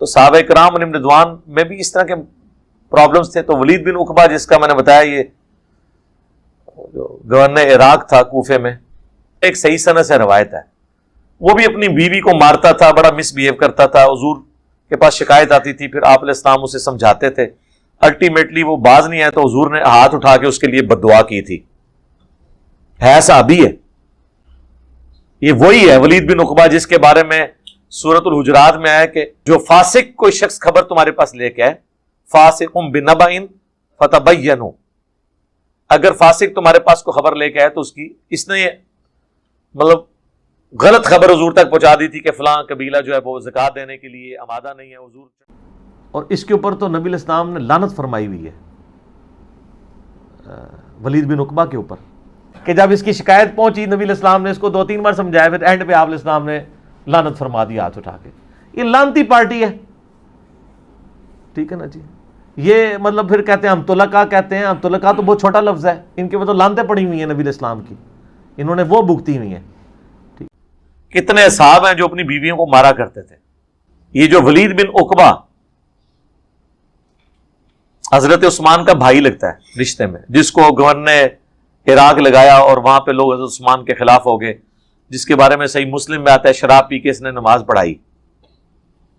تو صحابہ کرام علیہم رضوان میں بھی اس طرح کے پرابلمس تھے. تو ولید بن عقبہ جس کا میں نے بتایا یہ جو گورنر عراق تھا کوفے میں, ایک صحیح سند سے روایت ہے, وہ بھی اپنی بیوی کو مارتا تھا, بڑا مس بہیو کرتا تھا. حضور کے پاس شکایت آتی تھی, پھر آپ علیہ السلام اسے سمجھاتے تھے. الٹیمیٹلی وہ باز نہیں آیا تو حضور نے ہاتھ اٹھا کے اس کے لیے بد دعا کی تھی. ہے صحابی ہے, یہ وہی ہے ولید بن عقبہ جس کے بارے میں سورۃ الحجرات میں آیا کہ جو فاسق کوئی شخص خبر تمہارے پاس لے کے آئے, فاسقٌ بنبأ فتبینوا, اگر فاسق تمہارے پاس کو خبر لے کے آئے تو اس نے مطلب غلط خبر حضور تک پہنچا دی تھی کہ فلاں قبیلہ جو ہے وہ زکوٰۃ دینے کے لیے آمادہ نہیں ہے حضور. اور اس کے اوپر تو نبی علیہ السلام نے لعنت فرمائی ہوئی ہے ولید بن عقبہ کے اوپر, کہ جب اس کی شکایت پہنچی نبی علیہ السلام نے اس کو 2-3 بار سمجھایا, پھر اینڈ پہ آپ علیہ السلام نے لعنت فرما دی ہاتھ اٹھا کے. یہ لعنتی پارٹی ہے, ٹھیک ہے نا جی. یہ مطلب پھر کہتے ہیں ہم طلقاء کہتے ہیں, ہم طلقاء تو بہت چھوٹا لفظ ہے, ان کے اوپر تو لعنتیں پڑی ہوئی ہیں نبی علیہ السلام کی, انہوں نے وہ بھگتی ہوئی ہیں. کتنے اصحاب ہیں جو اپنی بیویوں کو مارا کرتے تھے. یہ جو ولید بن عقبہ حضرت عثمان کا بھائی لگتا ہے رشتے میں, جس کو گورنر عراق لگایا اور وہاں پہ لوگ حضرت عثمان کے خلاف ہو گئے, جس کے بارے میں صحیح مسلم میں آتا ہے شراب پی کے اس نے نماز پڑھائی,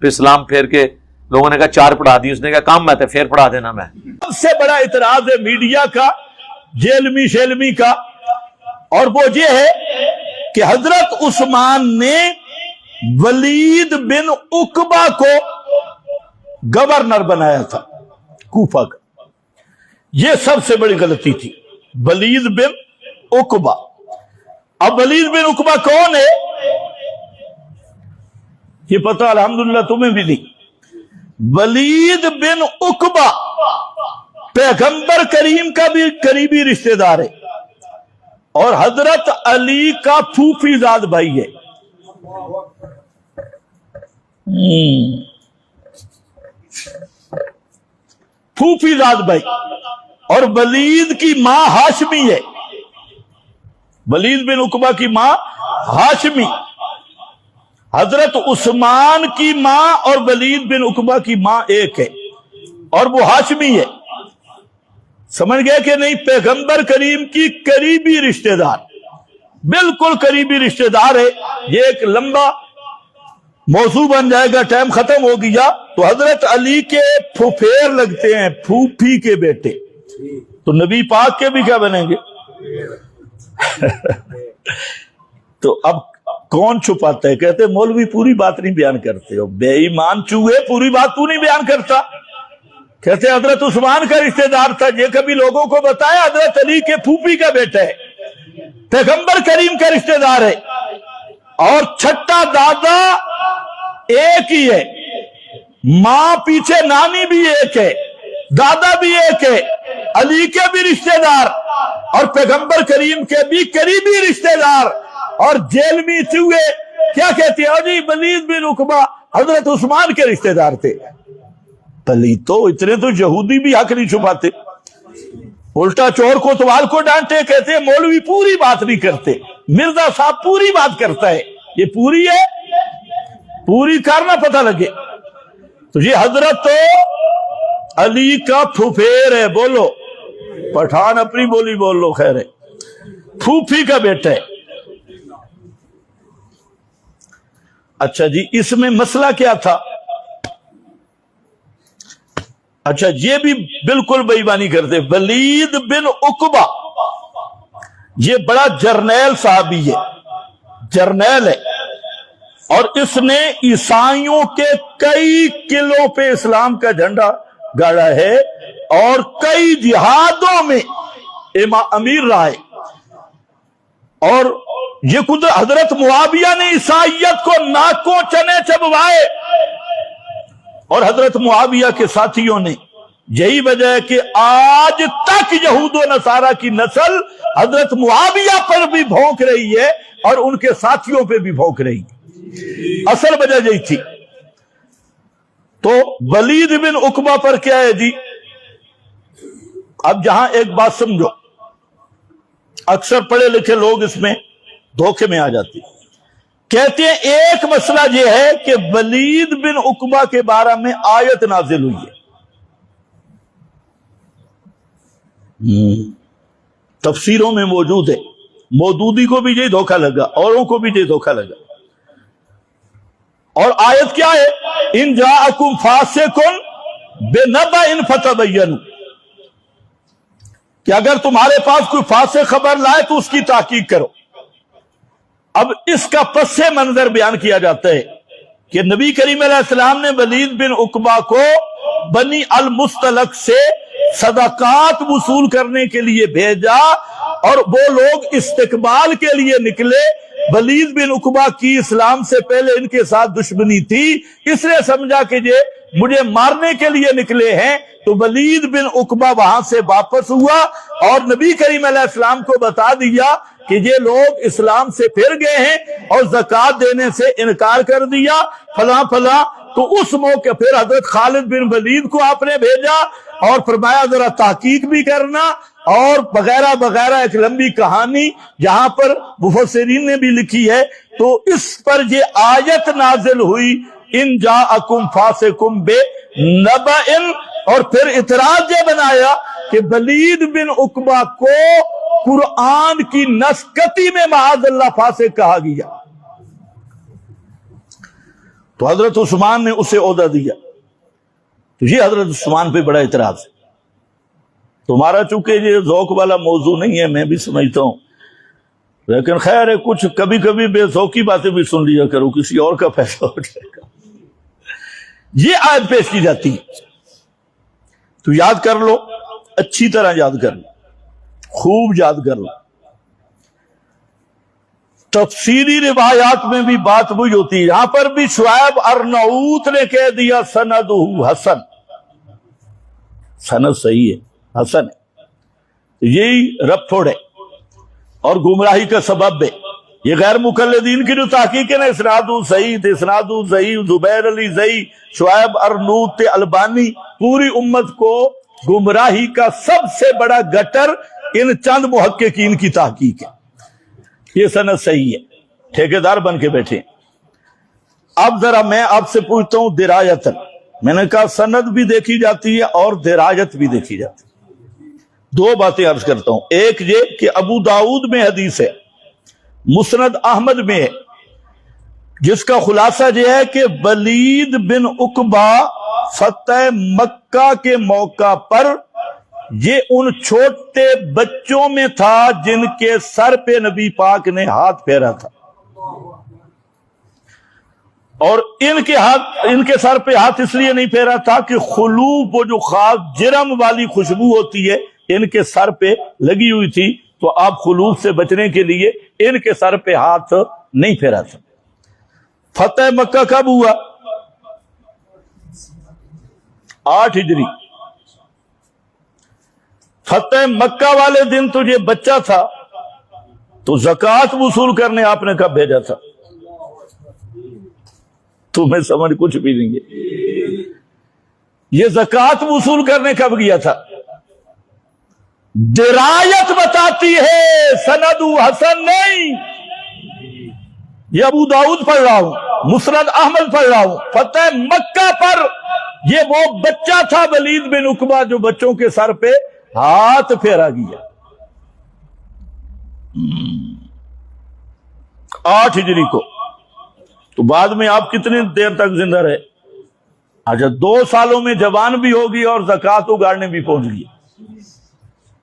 پھر اسلام پھیر کے لوگوں نے کہا 4 پڑھا دی, اس نے کہا کام میں تھے پھر پڑھا دینا. میں سب سے بڑا اعتراض ہے میڈیا کا, جیلمی شیلمی کا, اور وہ یہ ہے کہ حضرت عثمان نے ولید بن عقبہ کو گورنر بنایا تھا کوفہ کا. یہ سب سے بڑی غلطی تھی, ولید بن عقبہ. اب ولید بن عقبہ کون ہے یہ پتہ الحمدللہ تمہیں بھی نہیں. ولید بن عقبہ پیغمبر کریم کا بھی قریبی رشتہ دار ہے اور حضرت علی کا پھوپھی زاد بھائی ہے. پھوپھی زاد بھائی. اور ولید کی ماں ہاشمی ہے, ولید بن عقبہ کی ماں ہاشمی. حضرت عثمان کی ماں اور ولید بن عقبہ کی ماں ایک ہے اور وہ ہاشمی ہے. سمجھ گئے کہ نہیں؟ پیغمبر کریم کی قریبی رشتہ دار, بالکل قریبی رشتہ دار ہے. یہ ایک لمبا موضوع بن جائے گا, ٹائم ختم ہو گیا. تو حضرت علی کے پھوپھیر لگتے ہیں, پھوپھی کے بیٹے, تو نبی پاک کے بھی کیا بنیں گے؟ تو اب کون چھپاتا ہے؟ کہتے مولوی پوری بات نہیں بیان کرتے ہو, بے ایمان چوہے پوری بات تو نہیں بیان کرتا. کہتے حضرت عثمان کا رشتہ دار تھا, یہ کبھی لوگوں کو بتایا حضرت علی کے پھوپھی کا بیٹا ہے, پیغمبر کریم کا رشتہ دار ہے, اور چھٹا دادا ایک ہی ہے, ماں پیچھے نانی بھی ایک ہے, دادا بھی ایک ہے, علی کے بھی رشتہ دار اور پیغمبر کریم کے بھی قریبی رشتہ دار. اور جیل میں چوہے کیا کہتے ہیں؟ جی ولید بن عقبہ حضرت عثمان کے رشتہ دار تھے. پلیتو اتنے تو یہودی بھی حق نہیں چھپاتے, الٹا چور کو توال کو ڈانٹے, کہتے ہیں مولوی پوری بات نہیں کرتے, مرزا صاحب پوری بات کرتا ہے. یہ پوری ہے, پوری کرنا پتہ لگے. تو یہ حضرت علی کا پھوپھیر ہے, بولو پٹھان اپنی بولی بول لو, خیر ہے, پھوپھی کا بیٹا ہے. اچھا جی, اس میں مسئلہ کیا تھا؟ اچھا یہ بھی بالکل بے ایمانی کرتے. ولید بن عقبہ یہ بڑا جرنیل صحابی ہے, جرنیل ہے, اور اس نے عیسائیوں کے کئی قلعوں پہ اسلام کا جھنڈا گاڑا ہے اور کئی جہادوں میں امیر رہا ہے. اور یہ خود حضرت معاویہ نے عیسائیت کو ناکوں چنے چبوائے, اور حضرت معاویہ کے ساتھیوں نے. یہی وجہ ہے کہ آج تک یہود و نصارہ کی نسل حضرت معاویہ پر بھی بھونک رہی ہے اور ان کے ساتھیوں پہ بھی بھونک رہی ہے. اصل وجہ یہی تھی. تو ولید بن عقبہ پر کیا ہے جی؟ اب جہاں ایک بات سمجھو, اکثر پڑھے لکھے لوگ اس میں دھوکے میں آ جاتے, کہتے ہیں ایک مسئلہ یہ ہے کہ ولید بن عقبہ کے بارے میں آیت نازل ہوئی ہے، تفسیروں میں موجود ہے، مودودی کو بھی یہ دھوکہ لگا، اوروں کو بھی یہ دھوکہ لگا، اور آیت کیا ہے؟ ان جاءکم فاسق بنبأ فتبینوا، کہ اگر تمہارے پاس کوئی فاسق خبر لائے تو اس کی تحقیق کرو۔ اب اس کا پس منظر بیان کیا جاتا ہے کہ نبی کریم علیہ السلام نے ولید بن عقبہ کو بنی المستلق سے صدقات وصول کرنے کے لیے بھیجا، اور وہ لوگ استقبال کے لیے نکلے۔ ولید بن عقبہ کی اسلام سے پہلے ان کے ساتھ دشمنی تھی، اس نے سمجھا کہ یہ مجھے مارنے کے لیے نکلے ہیں، تو ولید بن عقبہ وہاں سے واپس ہوا اور نبی کریم علیہ السلام کو بتا دیا کہ یہ لوگ اسلام سے پھر گئے ہیں اور زکوٰۃ دینے سے انکار کر دیا فلاں فلاں۔ تو اس موقع پھر حضرت خالد بن ولید کو آپ نے بھیجا اور فرمایا ذرا تحقیق بھی کرنا، اور وغیرہ وغیرہ، ایک لمبی کہانی جہاں پر مفسرین نے بھی لکھی ہے۔ تو اس پر یہ آیت نازل ہوئی، ان جاءکم فاسقم بنبأ، اور پھر اعتراض یہ بنایا کہ ولید بن عقبہ کو قرآن کی نسکتی میں معاذ اللہ فاسق کہا گیا، تو حضرت عثمان نے اسے عہدہ دیا۔ تو یہ حضرت عثمان پہ بڑا اعتراض ہے۔ تمہارا چونکہ یہ ذوق والا موضوع نہیں ہے، میں بھی سمجھتا ہوں، لیکن خیر ہے، کچھ کبھی کبھی بے ذوقی باتیں بھی سن لیا کرو، کسی اور کا فیصلہ ہو جائے گا۔ یہ آیت پیش کی جاتی ہے، تو یاد کر لو، اچھی طرح یاد کر لو، خوب یاد کر لو۔ تفسیری روایات میں بھی بات وہی ہوتی ہے، یہاں پر بھی شعیب ارناؤت نے کہہ دیا سندہ حسن، سند صحیح ہے، حسن ہے، یہی رپھڑ ہے اور گمراہی کا سبب ہے۔ یہ غیر مقلدین کی جو تحقیق ہے نا، اسناد صحیح، زبیر علی زئی، شعیب ارناؤت البانی، پوری امت کو گمراہی کا سب سے بڑا گٹر ان چند محققین کی تحقیق ہے۔ یہ سند صحیح ہے، ٹھیکیدار بن کے بیٹھے۔ اب ذرا میں آپ سے پوچھتا ہوں درایتن، میں نے کہا سند بھی دیکھی جاتی ہے اور درایت بھی دیکھی جاتی ہے۔ دو باتیں عرض کرتا ہوں، ایک یہ کہ ابو داؤد میں حدیث ہے، مسند احمد میں ہے، جس کا خلاصہ یہ ہے کہ ولید بن عقبہ فتح مکہ کے موقع پر یہ ان چھوٹے بچوں میں تھا جن کے سر پہ نبی پاک نے ہاتھ پھیرا تھا، اور ان کے سر پہ ہاتھ اس لیے نہیں پھیرا تھا کہ خلوب، وہ جو خاص جرم والی خوشبو ہوتی ہے، ان کے سر پہ لگی ہوئی تھی، تو آپ خلوب سے بچنے کے لیے ان کے سر پہ ہاتھ نہیں پھیرا تھا۔ فتح مکہ کب ہوا؟ 8 ہجری۔ فتح مکہ والے دن تو یہ بچہ تھا، تو زکوٰۃ وصول کرنے آپ نے کب بھیجا تھا؟ تمہیں سمجھ کچھ بھی نہیں ہے، یہ زکوٰۃ وصول کرنے کب گیا تھا؟ درایت بتاتی ہے، سند حسن نہیں۔ یہ ابو داؤد پڑھ رہا ہوں، مسند احمد پڑھ رہا ہوں، فتح مکہ پر یہ وہ بچہ تھا ولید بن عقبہ جو بچوں کے سر پہ ہاتھ پھیرا گیا۔ 8 ہجری کو، تو بعد میں آپ کتنی دیر تک زندہ رہے؟ اچھا 2 سالوں میں جوان بھی ہوگی اور زکوٰۃ اگاڑنے بھی پہنچ گئی۔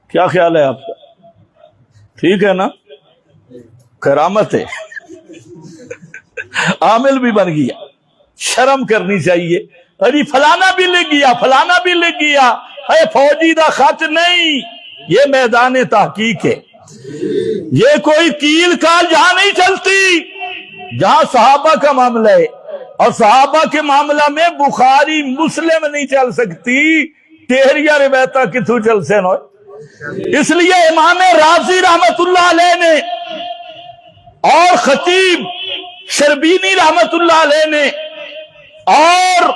کیا خیال ہے آپ کا؟ ٹھیک ہے نا؟ کرامت ہے، عامل بھی بن گیا۔ شرم کرنی چاہیے، ارے فلانا بھی لکھ گیا، فلانا بھی لکھ گیا، اے فوجی دا خط نہیں، یہ میدان تحقیق ہے۔ یہ کوئی کیل کال جہاں نہیں چلتی، جہاں صحابہ کا معاملہ ہے، اور صحابہ کے معاملہ میں بخاری مسلم نہیں چل سکتی، تیریا روایتاں کتوں چل سے نو۔ اس لیے امام رازی رحمت اللہ علیہ نے اور خطیب شربینی رحمت اللہ علیہ نے اور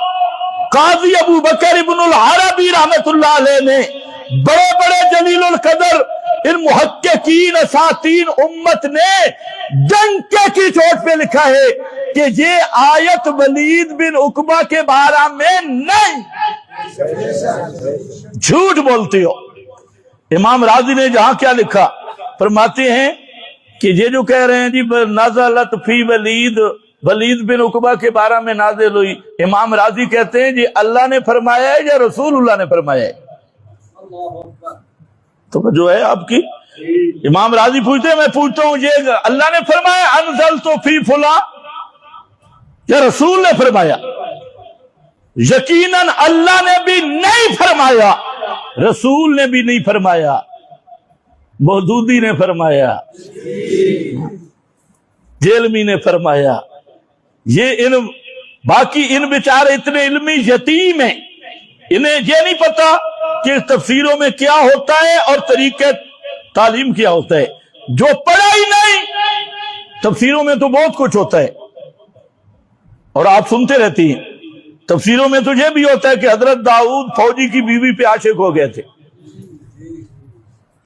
قاضی ابو بکر ابن العربی رحمت اللہ علیہ نے بڑے بڑے جلیل القدر ان محققین اساتین امت نے ڈنکے کی چوٹ پہ لکھا ہے کہ یہ آیت ولید بن عقبہ کے بارے میں نہیں. جھوٹ بولتے ہو. امام راضی نے جہاں کیا لکھا فرماتے ہیں کہ یہ جو کہہ رہے ہیں جی نزلت فی ولید بن عقبہ کے بارے میں نازل ہوئی، امام راضی کہتے ہیں جی اللہ نے فرمایا ہے یا رسول اللہ نے فرمایا ہے؟ تو جو ہے آپ کی امام راضی پوچھتے ہیں، میں پوچھتا ہوں یہ اللہ نے فرمایا انزلت فی فلاں یا رسول نے فرمایا؟ یقیناً اللہ نے بھی نہیں فرمایا، رسول نے بھی نہیں فرمایا، مودودی نے فرمایا، جیلمی نے فرمایا. یہ باقی ان بیچارے اتنے علمی یتیم ہیں، انہیں یہ نہیں پتا کہ تفسیروں میں کیا ہوتا ہے اور طریقہ تعلیم کیا ہوتا ہے. جو پڑھا ہی نہیں، تفسیروں میں تو بہت کچھ ہوتا ہے اور آپ سنتے رہتی ہیں. تفسیروں میں تو یہ بھی ہوتا ہے کہ حضرت داؤد فوجی کی بیوی پہ عاشق ہو گئے تھے.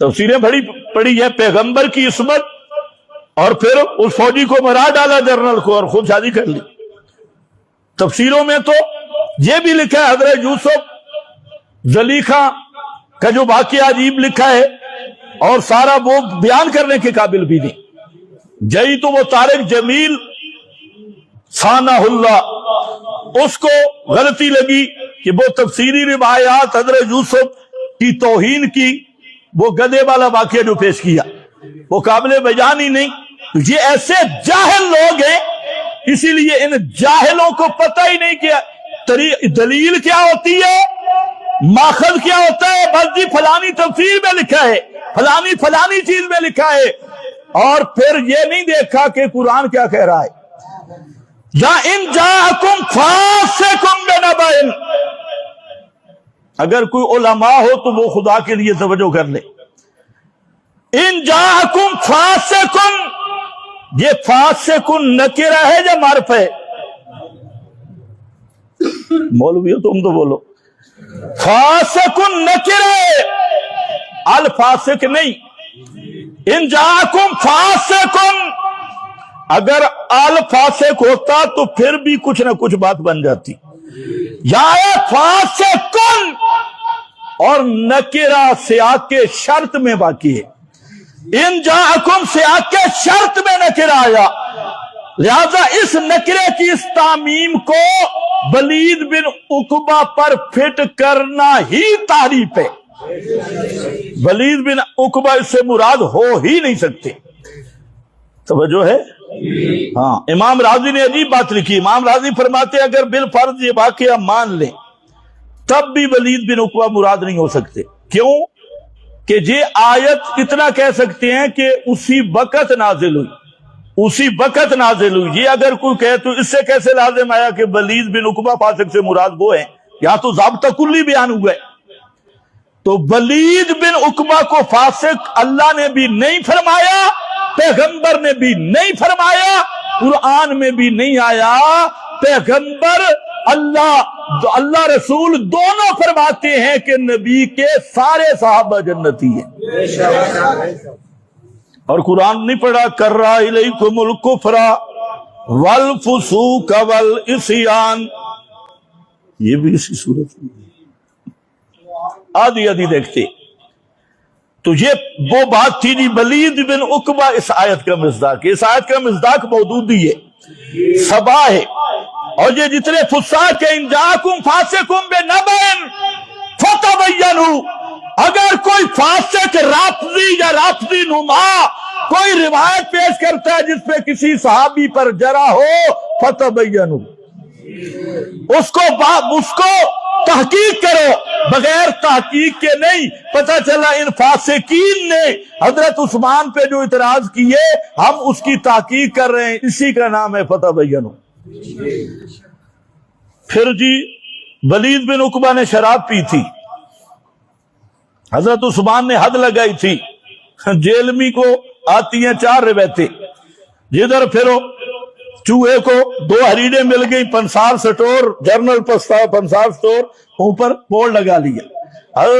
تفسیریں بڑی پڑی ہے، پیغمبر کی عصمت، اور پھر اس فوجی کو مرا ڈالا جنرل کو اور خود شادی کر لی. تفسیروں میں تو یہ بھی لکھا ہے حضرت یوسف زلیخا کا جو واقعہ عجیب لکھا ہے اور سارا وہ بیان کرنے کے قابل بھی نہیں. جئی تو وہ طارق جمیل ثانہ اللہ، اس کو غلطی لگی کہ وہ تفسیری روایات حضرت یوسف کی توہین کی، وہ گدھے والا واقعہ جو پیش کیا وہ قابل بیان ہی نہیں. یہ ایسے جاہل لوگ ہیں، اسی لیے ان جاہلوں کو پتہ ہی نہیں کیا دلیل کیا ہوتی ہے، ماخذ کیا ہوتا ہے. بس جی فلانی تفسیر میں لکھا ہے، فلانی چیز میں لکھا ہے، اور پھر یہ نہیں دیکھا کہ قرآن کیا کہہ رہا ہے. یا ان جاءکم فاسقٌ بنبأ، اگر کوئی علماء ہو تو وہ خدا کے لیے توجہ کر لے. ان جاءکم فاسق، یہ فاسق نکرہ ہے یا معرفہ ہے؟ مولوی ہو تم تو بولو. فاسق نکرہ ہے، الفاسق نہیں. ان جاءکم فاسق، اگر الفاسق ہوتا تو پھر بھی کچھ نہ کچھ بات بن جاتی. یا فاسق اور نکرہ سیاق کے شرط میں باقی ہے. ان جاءکم سیاق کے شرط میں نکرہ آیا، لہذا اس نکرے کی اس تعمیم کو ولید بن عقبہ پر فٹ کرنا ہی تعریف ہے. ولید بن عقبہ اس سے مراد ہو ہی نہیں سکتے. توجہ ہے؟ ہاں. امام راضی نے عجیب بات لکھی. امام راضی فرماتے ہیں اگر بالفرض یہ واقعہ مان لیں تب بھی ولید بن عقبہ مراد نہیں ہو سکتے. کیوں؟ کہ یہ آیت اتنا کہہ سکتے ہیں کہ اسی وقت نازل ہوئی. یہ اگر کوئی کہے تو اس سے کیسے لازم آیا کہ ولید بن عقبہ فاسق سے مراد وہ ہیں؟ یہاں تو ضابطہ کلی بیان ہوا ہے. تو ولید بن عقبہ کو فاسق اللہ نے بھی نہیں فرمایا، پیغمبر نے بھی نہیں فرمایا، قرآن میں بھی نہیں آیا. پیغمبر اللہ رسول دونوں فرماتے ہیں کہ نبی کے سارے صحابہ جنتی ہیں. اور قرآن نہیں پڑھا کرا الیکم الکفر والفسوق والعصیان، یہ بھی اسی صورت میں آدھی دیکھتے. تو یہ وہ بات تھی جی ولید بن عقبہ اس آیت کا مصداق. اس آیت کا مصداق موجود ہے، سبا ہے. اور یہ جتنے فساق ہیں، ان جاءکم فاسق بنبأ فتبینوا، اگر کوئی فاسق رافضی یا رافضی نما کوئی روایت پیش کرتا ہے جس پہ کسی صحابی پر جرح ہو، فتبینوا، اس کو تحقیق کرو. بغیر تحقیق کے نہیں. پتہ چلا ان فاسقین نے حضرت عثمان پہ جو اعتراض کیے ہم اس کی تحقیق کر رہے ہیں، اسی کا نام ہے فتبینوا. پھر جی ولید بن عقبہ نے شراب پی تھی، حضرت عثمان نے حد لگائی تھی. جیلمی کو آتی ہیں 4 روایتیں، جدھر پھرو چوہے کو 2 ہریڑیں مل گئی، پنسار سٹور، جرنل پنسار سٹور، اوپر بورڈ لگا لیا.